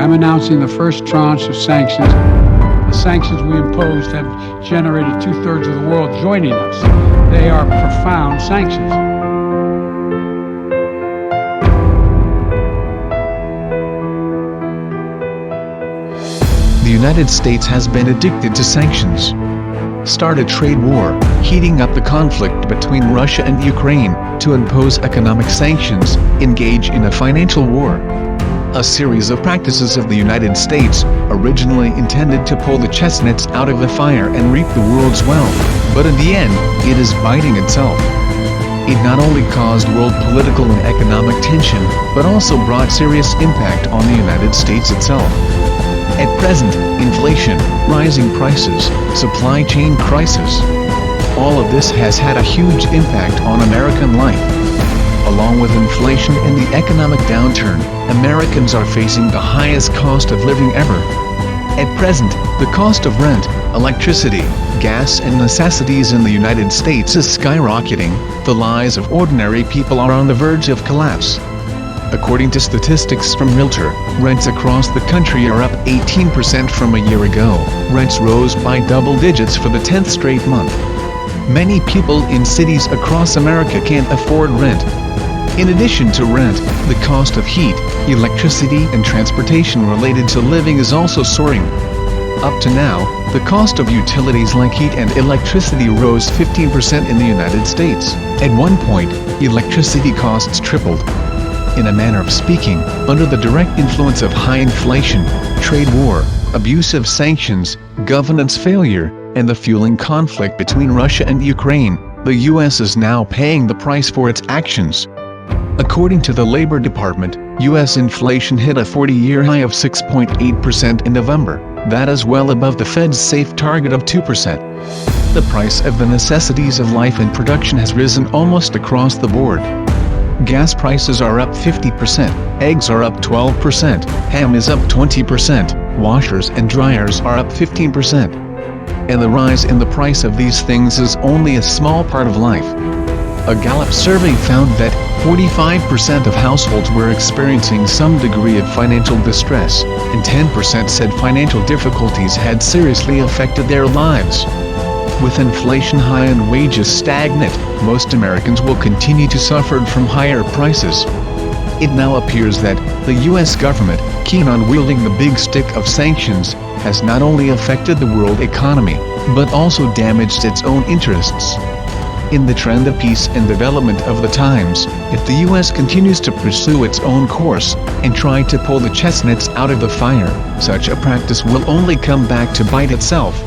I'm announcing the first tranche of sanctions. The sanctions we imposed have generated 2/3 of the world joining us. They are profound sanctions. The United States has been addicted to sanctions. Start a trade war, heating up the conflict between Russia and Ukraine, to impose economic sanctions, engage in a financial war. A series of practices of the United States, originally intended to pull the chestnuts out of the fire and reap the world's wealth, but in the end, it is biting itself. It not only caused world political and economic tension, but also brought serious impact on the United States itself. At present, inflation, rising prices, supply chain crisis. All of this has had a huge impact on American life. Along with inflation and the economic downturn, Americans are facing the highest cost of living ever. At present, the cost of rent, electricity, gas and necessities in the United States is skyrocketing. The lives of ordinary people are on the verge of collapse. According to statistics from Realtor, rents across the country are up 18% from a year ago. Rents rose by double digits for the 10th straight month. Many people in cities across America can't afford rent. In addition to rent, the cost of heat, electricity and transportation related to living is also soaring. Up to now, the cost of utilities like heat and electricity rose 15% in the United States. At one point, electricity costs tripled. In a manner of speaking, under the direct influence of high inflation, trade war, abusive sanctions, governance failure, and the fueling conflict between Russia and Ukraine, the U.S. is now paying the price for its actions. According to the Labor Department, U.S. inflation hit a 40-year high of 6.8% in November. That is well above the Fed's safe target of 2%. The price of the necessities of life and production has risen almost across the board. Gas prices are up 50%, eggs are up 12%, ham is up 20%, washers and dryers are up 15%. And the rise in the price of these things is only a small part of life. A Gallup survey found that 45% of households were experiencing some degree of financial distress, and 10% said financial difficulties had seriously affected their lives. With inflation high and wages stagnant, most Americans will continue to suffer from higher prices. It now appears that the U.S. government, keen on wielding the big stick of sanctions, has not only affected the world economy, but also damaged its own interests. In the trend of peace and development of the times, if the U.S. continues to pursue its own course, and try to pull the chestnuts out of the fire, such a practice will only come back to bite itself.